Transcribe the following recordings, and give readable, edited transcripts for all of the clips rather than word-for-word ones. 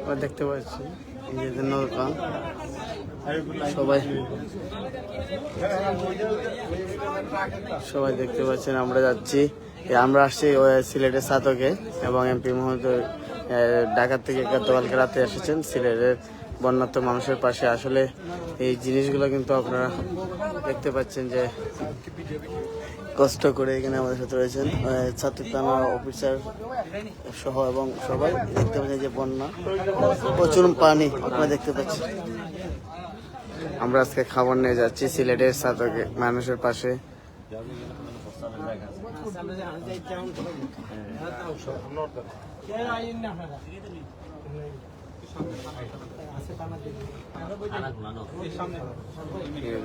আমরা দেখতে পাচ্ছি নিজেদের নৌকা সবাই সবাই দেখতে পাচ্ছেন। আমরা যাচ্ছি, আমরা আসছি সিলেটের সাতকে এবং এমপি মহোদয় ঢাকা থেকে গতকালকে রাতে এসেছেন সিলেটের বন্যার্ত মানুষের পাশে। আসলে এই জিনিসগুলো কিন্তু আপনারা দেখতে পাচ্ছেন যে কষ্ট করে এখানে আমাদের সাথে রয়েছেন ছাত্র থানা অফিসার সহ এবং সবাই দেখতে পাচ্ছেন যে বন্যা প্রচুর পানি আপনারা দেখতে পাচ্ছেন। আমরা আজকে খাবার নিয়ে যাচ্ছি সিলেটের সাতকে মানুষের পাশে।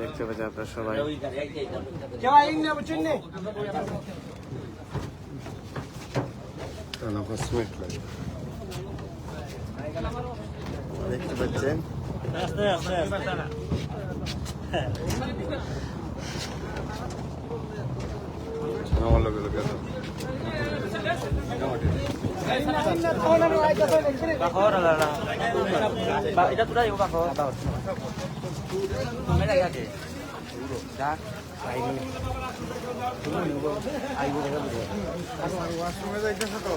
দেখতে পাচ্ছেন আপনারা সবাই দেখতে পাচ্ছেন। এটা তোরা ইউ বাকো মেলা গেছে যা আইবো দেখা দিও ওয়াশরুমে যাইতেছ তো